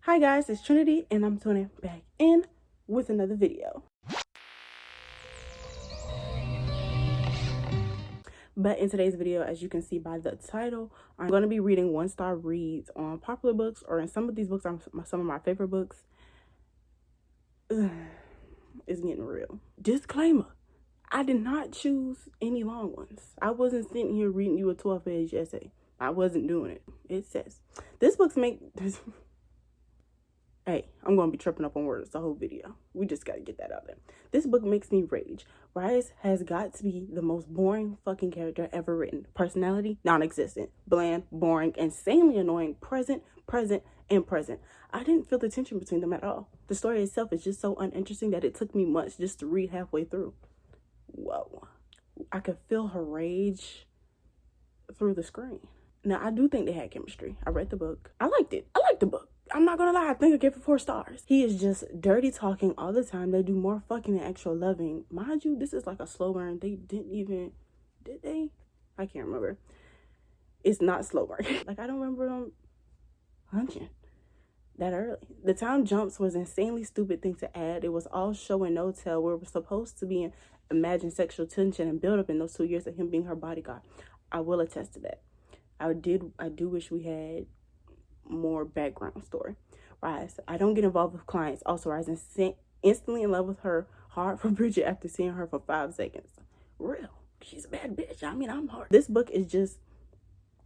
Hi guys, it's Trinity and I'm tuning back in with another video. But in today's video, as you can see by the title, I'm going to be reading 1-star reads on popular books, or in some of these books, some of my favorite books. It's getting real. Disclaimer, I did not choose any long ones. I wasn't sitting here reading you a 12-page essay. I wasn't doing it. It says, this book's Hey, I'm going to be tripping up on words the whole video. We just got to get that out there. This book makes me rage. Rise has got to be the most boring fucking character ever written. Personality, non-existent. Bland, boring, insanely annoying. Present, and present. I didn't feel the tension between them at all. The story itself is just so uninteresting that it took me months just to read halfway through. Whoa. I could feel her rage through the screen. Now, I do think they had chemistry. I read the book. I liked it. I liked the book. I'm not gonna lie, I think I gave it 4 stars. He is just dirty talking all the time. They do more fucking than actual loving. Mind you, this is like a slow burn. They didn't even, did they? I can't remember. It's not slow burn. Like, I don't remember them hunching that early. The time jumps was an insanely stupid thing to add. It was all show and no tell. We were supposed to be imagine sexual tension and build up in those 2 years of him being her bodyguard. I will attest to that. I do wish we had more background story. Rise, I don't get involved with clients. Also, Rise instantly in love with her. Hard for Bridget after seeing her for 5 seconds. Real. She's a bad bitch. I mean, I'm hard. This book is just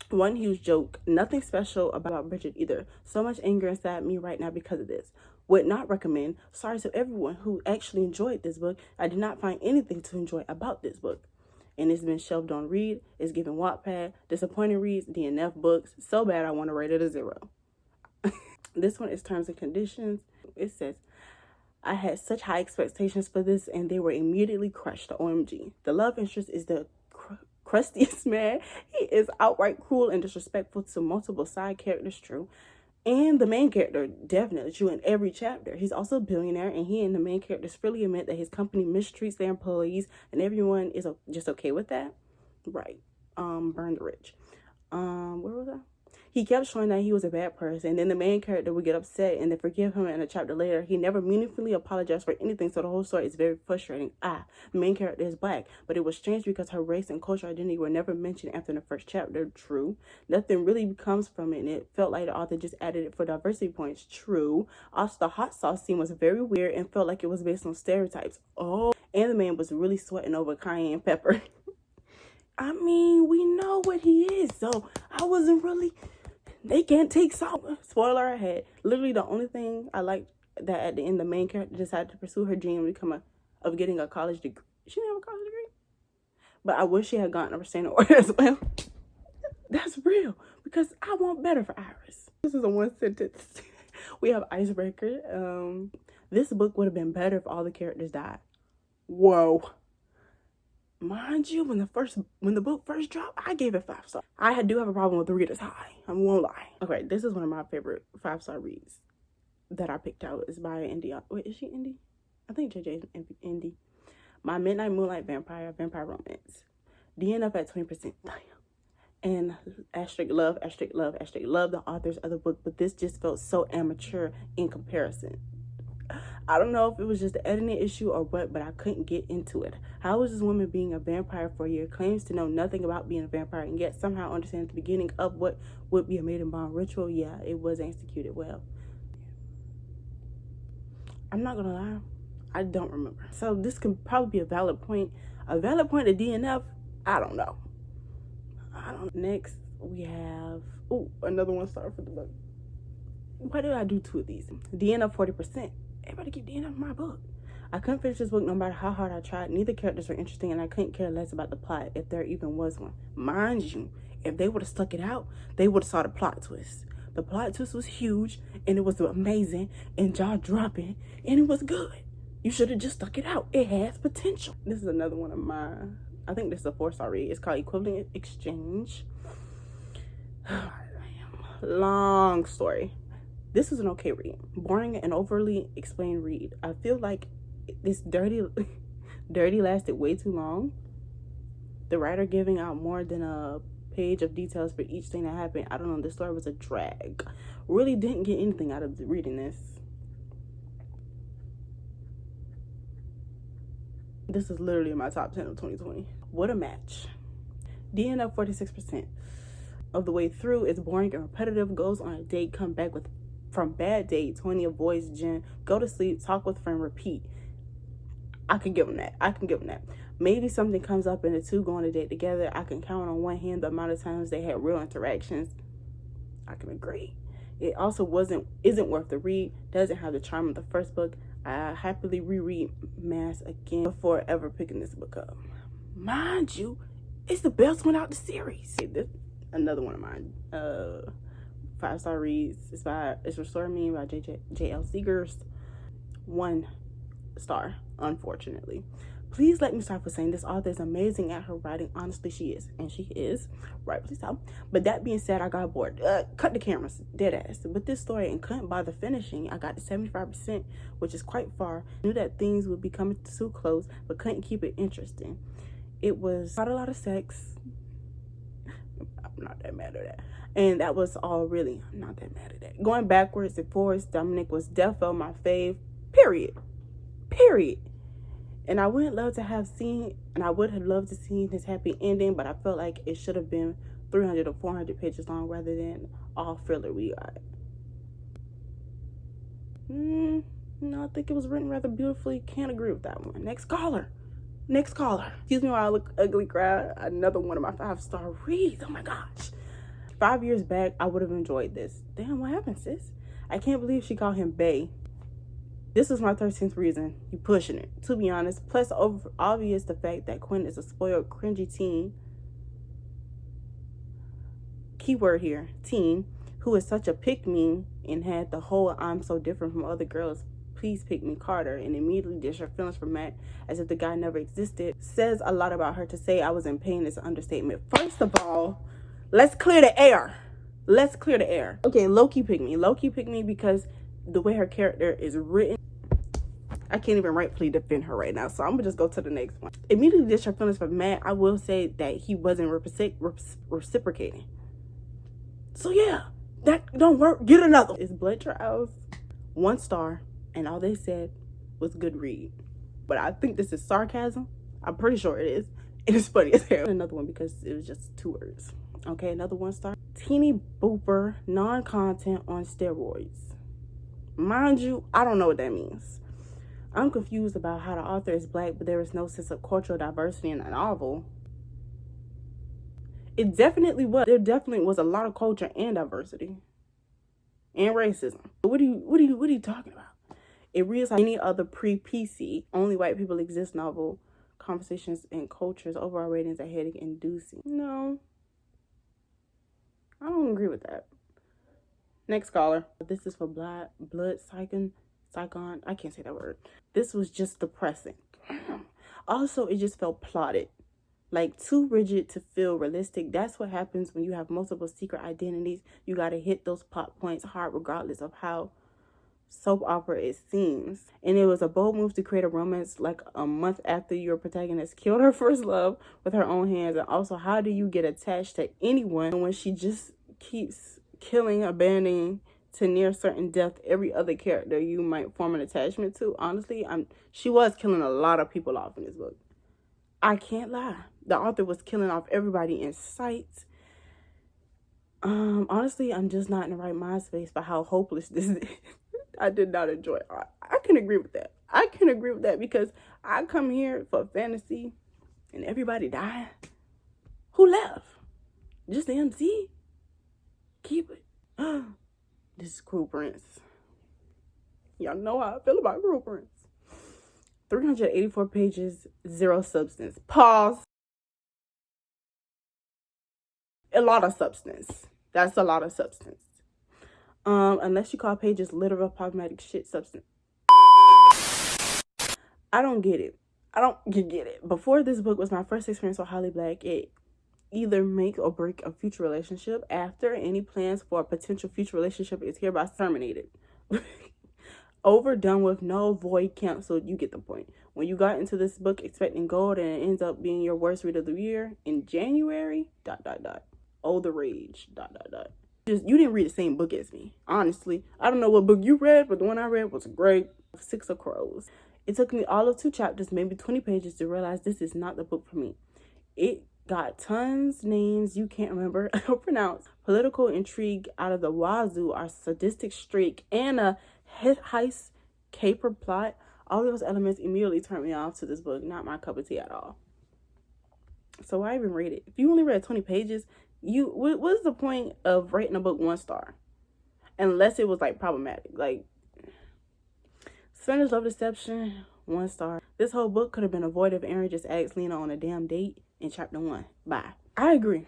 one huge joke. Nothing special about Bridget either. So much anger inside me right now because of this. Would not recommend. Sorry to everyone who actually enjoyed this book. I did not find anything to enjoy about this book. And it's been shelved on read. It's given Wattpad, disappointing reads, DNF books. So bad I want to rate it a 0. This one is terms and conditions. It says, I had such high expectations for this and they were immediately crushed. OMG. The love interest is the crustiest man. He is outright cruel and disrespectful to multiple side characters, true. And the main character, definitely true in every chapter. He's also a billionaire, and he and the main characters freely admit that his company mistreats their employees, and everyone is just okay with that. Right. Burn the rich. Where was I? He kept showing that he was a bad person, and then the main character would get upset and then forgive him, in a chapter later, he never meaningfully apologized for anything, so the whole story is very frustrating. The main character is black, but it was strange because her race and cultural identity were never mentioned after the first chapter. True. Nothing really comes from it, and it felt like the author just added it for diversity points. True. Also, the hot sauce scene was very weird and felt like it was based on stereotypes. Oh, and the man was really sweating over cayenne pepper. I mean, we know what he is, so I wasn't really... They can't take salt. Spoiler ahead. Literally the only thing I liked that at the end the main character decided to pursue her dream of getting a college degree. She didn't have a college degree? But I wish she had gotten a restraining order as well. That's real. Because I want better for Iris. This is a 1 sentence. We have icebreaker. This book would have been better if all the characters died. Whoa. Mind you, when the book first dropped, I gave it 5 stars. I do have a problem with the readers high. I won't lie. Okay, this is one of my favorite 5-star reads that I picked out. It's by Indie. Wait, is she indie? I think JJ is indie. My Midnight Moonlight Vampire Romance. DNF at 20%. Damn. And love the authors of the book, but this just felt so amateur in comparison. I don't know if it was just the editing issue or what, but I couldn't get into it. How is this woman being a vampire for a year, claims to know nothing about being a vampire, and yet somehow understands the beginning of what would be a maiden bond ritual? Yeah, it was executed well. I'm not gonna lie, I don't remember. So this could probably be a valid point. A valid point of DNF, I don't know. Next, we have, another 1 star for the book. Why did I do 2 of these? DNF 40%. Everybody keep DNF my book. I couldn't finish this book no matter how hard I tried. Neither characters were interesting, and I couldn't care less about the plot, if there even was one. Mind you, if they would have stuck it out, they would have saw the plot twist. The plot twist was huge, and it was amazing, and jaw-dropping, and it was good. You should have just stuck it out. It has potential. This is another one of mine. I think this is a 4-star read. It's called Equivalent Exchange. Long story. This is an okay read. Boring and overly explained read. I feel like this dirty lasted way too long. The writer giving out more than a page of details for each thing that happened. I don't know, the story was a drag. Really didn't get anything out of reading this. This is literally in my top 10 of 2020. What a match. DNF 46%. Of the way through, it's boring and repetitive. Goes on a date, come back from bad date, 20 avoids gym, go to sleep, talk with friend, repeat. I can give them that. Maybe something comes up and the two go on a date together. I can count on one hand the amount of times they had real interactions. I can agree. It also isn't worth the read. Doesn't have the charm of the first book. I happily reread Mass again before ever picking this book up. Mind you, it's the best one out the series. This another one of mine. 5-star reads. It's Restore Me by J.L. Seegers. 1 star, unfortunately. Please let me start with saying this author is amazing at her writing. Honestly, she is. And she is. Rightfully so. But that being said, I got bored. Cut the cameras. Dead ass. But this story, and couldn't bother finishing. I got to 75%, which is quite far. Knew that things would be coming too close, but couldn't keep it interesting. It was not a lot of sex. I'm not that mad at that. And that was all really. I'm not that mad at that. Going backwards and forwards, Dominic was defo my fave. Period. And I would have loved to see his happy ending, but I felt like it should have been 300 or 400 pages long rather than all filler we got. No, I think it was written rather beautifully. Can't agree with that one. Next caller. Excuse me while I look ugly, cry. Another one of my 5-star reads. Oh my gosh. 5 years back, I would have enjoyed this. Damn, what happened, sis? I can't believe she called him Bae. This was my 13th reason. You pushing it, to be honest. Plus, obvious the fact that Quinn is a spoiled, cringy teen. Keyword here, teen, who is such a pick-me and had the whole I'm so different from other girls, please pick me Carter, and immediately dish her feelings for Matt as if the guy never existed. Says a lot about her. To say I was in pain is an understatement. First of all, let's clear the air. Okay, low-key pick me because the way her character is written, I can't even rightfully defend her right now, so I'm gonna just go to the next one. Immediately dish her feelings for Matt. I will say that he wasn't reciprocating. So yeah, that don't work. Get another. It's Blood Trials, 1 star, and all they said was good read. But I think this is sarcasm. I'm pretty sure it is. It is funny as hell. Another one because it was just 2 words. Okay, another 1 star. Teeny booper, non-content on steroids. Mind you, I don't know what that means. I'm confused about how the author is black, but there is no sense of cultural diversity in the novel. It definitely was. There definitely was a lot of culture and diversity. And racism. What are you talking about? It reads like any other pre-PC, only white people exist novel. Conversations and cultures, overall ratings are headache inducing. No. I don't agree with that. Next caller. This is for Blood Saigon. I can't say that word. This was just depressing. Also, it just felt plotted. Like, too rigid to feel realistic. That's what happens when you have multiple secret identities. You gotta hit those plot points hard regardless of how soap opera it seems. And it was a bold move to create a romance like a month after your protagonist killed her first love with her own hands. And also, how do you get attached to anyone when she just keeps killing, abandoning to near certain death every other character you might form an attachment to? Honestly, she was killing a lot of people off in this book. I can't lie. The author was killing off everybody in sight. Honestly, I'm just not in the right mind space for how hopeless this is. I did not enjoy it. I can agree with that. Because I come here for fantasy and everybody died. Who left? Just the MC? Keep it. This is Cruel Prince. Y'all know how I feel about Cruel Prince. 384 pages, 0 substance. Pause. A lot of substance. That's a lot of substance. Unless you call pages literal problematic shit substance. I don't get it. Before this book was my first experience with Holly Black. It either make or break a future relationship. After, any plans for a potential future relationship is hereby terminated. Overdone with, no, void, canceled. You get the point. When you got into this book expecting gold and it ends up being your worst read of the year in January, ... Oh, the rage, ... Just, you didn't read the same book as me. Honestly, I don't know what book you read, but the one I read was great. Six of Crows. It took me all of 2 chapters, maybe 20 pages, to realize this is not the book for me. It got tons names you can't remember or pronounce, political intrigue out of the wazoo, our sadistic streak, and a heist caper plot. All those elements immediately turned me off to this book. Not my cup of tea at all. So why even read it? If you only read 20 pages, what's the point of rating a book 1 star? Unless it was like problematic. Like Spanish Love Deception, 1 star. This whole book could have been avoided if Aaron just asked Lena on a damn date in chapter 1. Bye. I agree.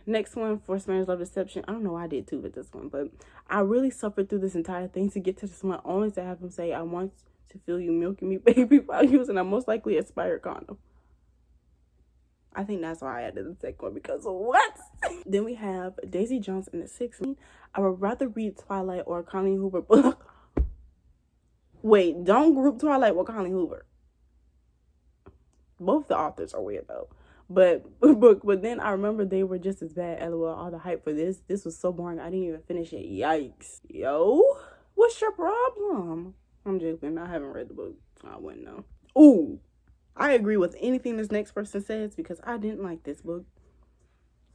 Next one for Spanish Love Deception. I don't know why I did too with this one, but I really suffered through this entire thing to get to this one, only to have him say, I want to feel you milking me, baby, while using a most likely expired condom. I think that's why I added the second one, because of what? Then we have Daisy Jones in the 16. I would rather read Twilight or a Colleen Hoover book. Wait, don't group Twilight with Colleen Hoover. Both the authors are weird though. But then I remember they were just as bad. LOL, all the hype for this. This was so boring. I didn't even finish it. Yikes. Yo, what's your problem? I'm joking. I haven't read the book. I wouldn't know. Ooh, I agree with anything this next person says because I didn't like this book.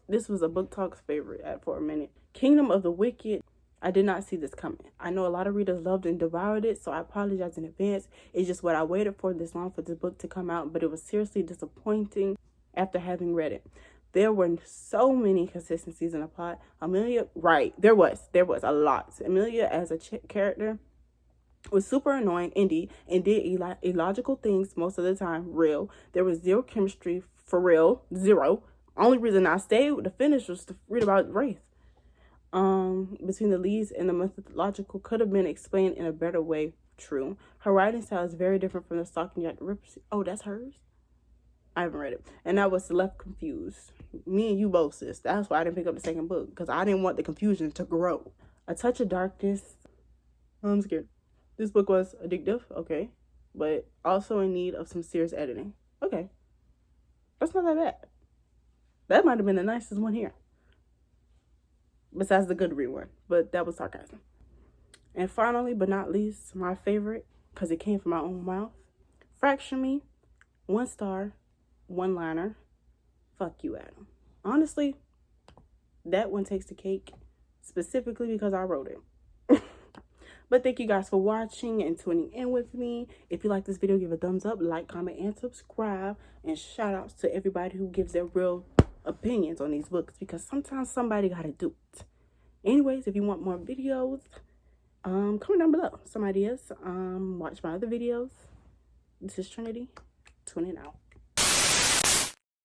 This was a book talk's favorite for a minute. Kingdom of the Wicked. I did not see this coming. I know a lot of readers loved and devoured it, so I apologize in advance. It's just what I waited for this long for this book to come out, but it was seriously disappointing after having read it. There were so many consistencies in the plot. Amelia, right, there was a lot. Amelia as a character was super annoying indeed and did illogical things most of the time. Real. There was zero chemistry, for real, zero. Only reason I stayed with the finish was to read about Wraith. Between the leads and the mythological could have been explained in a better way. True. Her writing style is very different from the Stalking Jack the Ripper. Oh, that's hers? I haven't read it. And I was left confused. Me and you both, sis. That's why I didn't pick up the second book, because I didn't want the confusion to grow. A Touch of Darkness. I'm scared. This book was addictive, okay, but also in need of some serious editing. Okay. That's not that bad. That might have been the nicest one here. Besides the good read one, but that was sarcasm. And finally, but not least, my favorite, because it came from my own mouth, Fracture Me, 1 star, 1-liner, fuck you, Adam. Honestly, that one takes the cake, specifically because I wrote it. But thank you guys for watching and tuning in with me. If you like this video, give a thumbs up, like, comment, and subscribe. And shout outs to everybody who gives their real opinions on these books, because sometimes somebody gotta do it. Anyways, if you want more videos, comment down below some ideas. Watch my other videos. This is Trinity, tuning out.